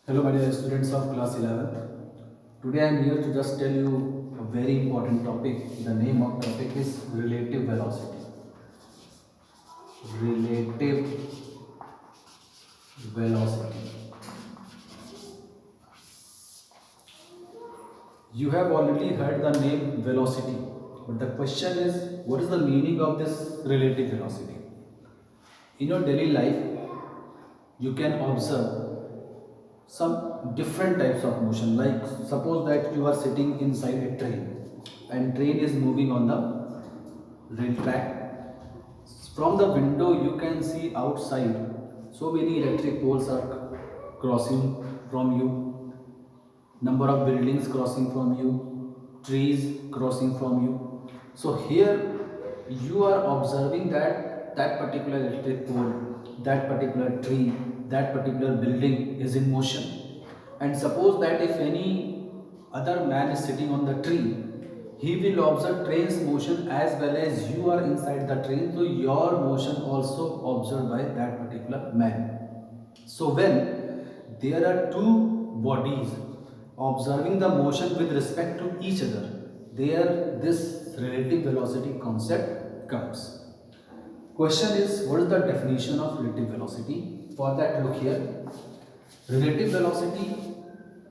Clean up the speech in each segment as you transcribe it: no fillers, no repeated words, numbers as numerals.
Hello, my dear students of class 11th. Today I am here to just tell you a very important topic. The name of topic is relative velocity. Relative velocity. You have already heard the name velocity, but the question is, what is the meaning of this relative velocity? In your daily life, you can observe some different types of motion, like suppose that you are sitting inside a train and train is moving on the rail track. From the window you can see outside so many electric poles are crossing from you, number of buildings crossing from you, trees crossing from you. So here you are observing that that particular electric pole, that particular tree, that particular building is in motion. And suppose that if any other man is sitting on the tree, he will observe train's motion as well as you are inside the train, so your motion also observed by that particular man. So when there are two bodies observing the motion with respect to each other, there this relative velocity concept comes. Question is, what is the definition of relative velocity? For that, look here. Relative velocity,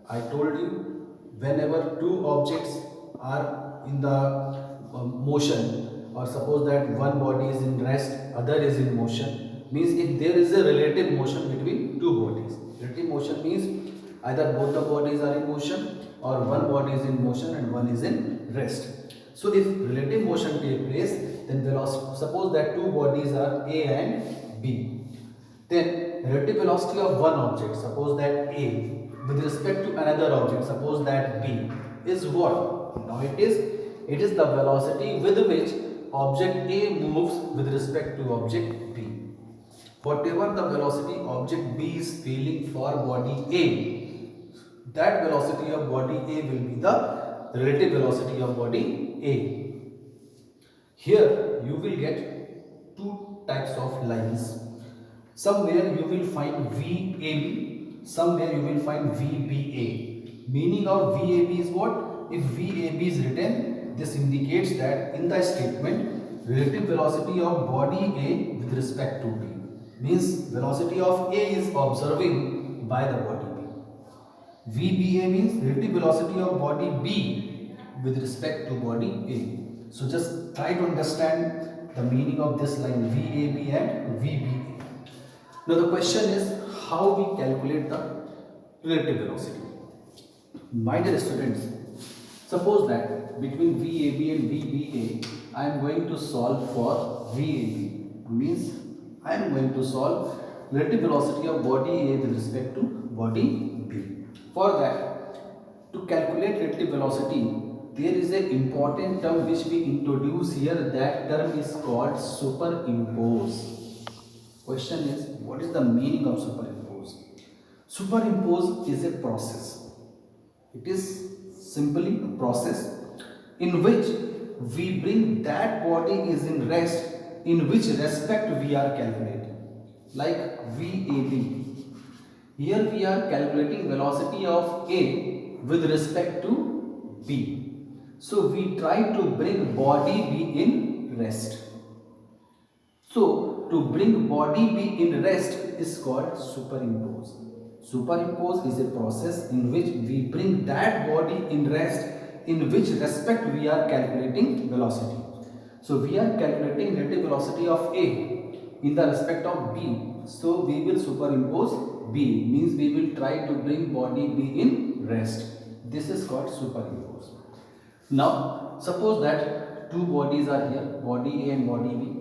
I told you, whenever two objects are in the motion, or suppose that one body is in rest, other is in motion, means if there is a relative motion between two bodies. Relative motion means either both the bodies are in motion or one body is in motion and one is in rest. So if relative motion take place, then velocity, suppose that two bodies are A and B, then relative velocity of one object, suppose that A, with respect to another object, suppose that B, is what? Now it is the velocity with which object A moves with respect to object B. Whatever the velocity object B is feeling for body A, that velocity of body A will be the relative velocity of body A. Here you will get two types of lines. Somewhere you will find VAB, somewhere you will find VBA. Meaning of VAB is what? If VAB is written, this indicates that in the statement, relative velocity of body A with respect to B. Means velocity of A is observing by the body B. VBA means relative velocity of body B with respect to body A. So just try to understand the meaning of this line VAB and VBA. Now the question is how we calculate the relative velocity. My dear students, suppose that between VAB and VBA, I am going to solve for VAB. Means I am going to solve relative velocity of body A with respect to body B. For that, to calculate relative velocity, there is an important term which we introduce here. That term is called superimpose. Question is, what is the meaning of superimpose? Superimpose is a process. It is simply a process in which we bring that body is in rest in which respect we are calculating. Like VAB. Here we are calculating velocity of A with respect to B. So we try to bring body B in rest. So, to bring body B in rest is called superimpose. Superimpose is a process in which we bring that body in rest in which respect we are calculating velocity. So, we are calculating relative velocity of A in the respect of B. So, we will superimpose B, means we will try to bring body B in rest. This is called superimpose. Now, suppose that two bodies are here, body A and body B.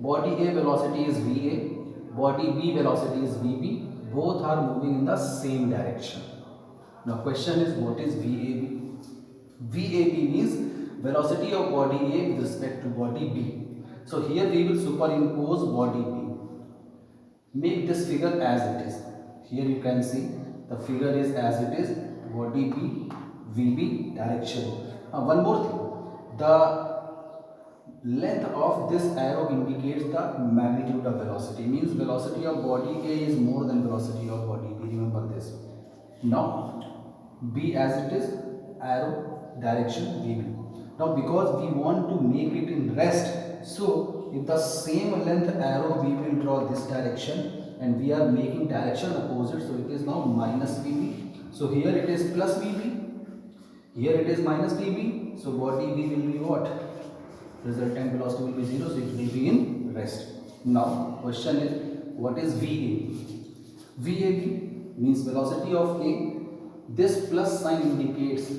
Body A velocity is VA, body B velocity is VB. Both are moving in the same direction. Now question is, what is VAB? VAB means velocity of body A with respect to body B. So here we will superimpose body B. Make this figure as it is. Here you can see the figure is as it is, body B, VB direction. One more thing, the length of this arrow indicates the magnitude of velocity, means velocity of body A is more than velocity of body B, remember this. Now B as it is, arrow direction VB. Now because we want to make it in rest, so if the same length arrow we will draw this direction and we are making direction opposite, so it is now minus VB. So here it is plus VB, here it is minus VB. So body V will be what? Resultant velocity will be 0, so it will be in rest. Now question is, what is VA? VAB means velocity of A. This plus sign indicates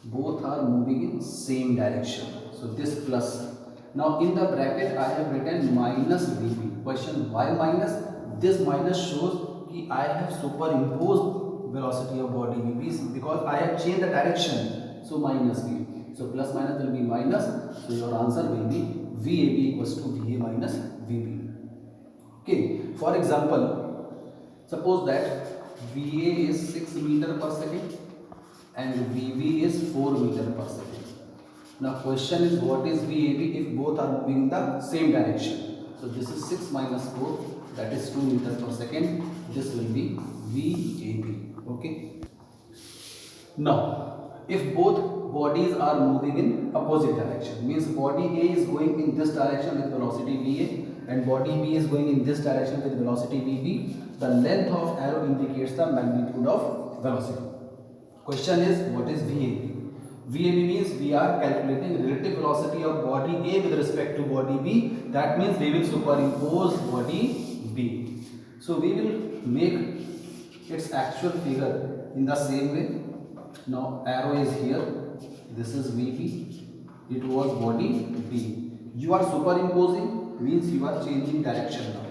both are moving in same direction. So this plus. Now in the bracket I have written minus VB. Question, why minus? This minus shows that I have superimposed velocity of body VB because I have changed the direction. So minus V. So plus minus will be minus. So your answer will be VAB equals to VA minus VB. Okay. For example, suppose that VA is 6 meter per second and VB is 4 meter per second. Now question is, what is VAB if both are moving in the same direction? So this is 6 minus 4, that is 2 meters per second. This will be VAB. Okay. Now if both bodies are moving in opposite direction, means body A is going in this direction with velocity VA and body B is going in this direction with velocity VB, the length of arrow indicates the magnitude of velocity. Question is, what is VAB? VAB means we are calculating relative velocity of body A with respect to body B. That means we will superimpose body B. So we will make its actual figure in the same way. Now arrow is here, this is VB, it was body B. You are superimposing means you are changing direction now.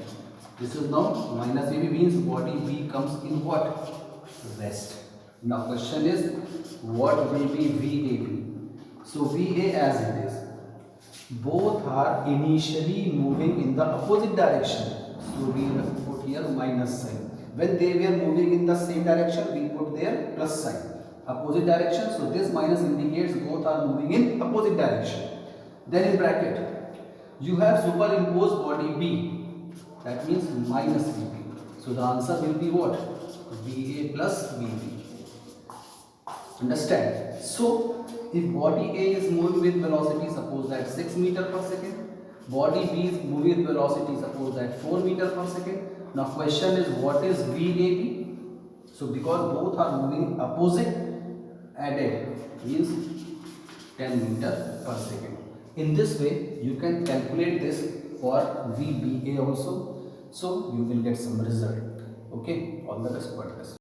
This is now minus VB means body B comes in what? Rest. Now question is, what will be VAB? So VA as it is, both are initially moving in the opposite direction. So we have put here minus sign. When they were moving in the same direction, we put there plus sign. Opposite direction, so this minus indicates both are moving in opposite direction. Then in bracket, you have superimposed body B, that means minus VB. So the answer will be what? VA plus VB. Understand? So if body A is moving with velocity, suppose that 6 meter per second, body B is moving with velocity, suppose that 4 meter per second. Now question is, what is VAB? So because both are moving opposite, added means 10 meter per second. In this way you can calculate this for VBA also, so you will get some result. Okay, all the best for this.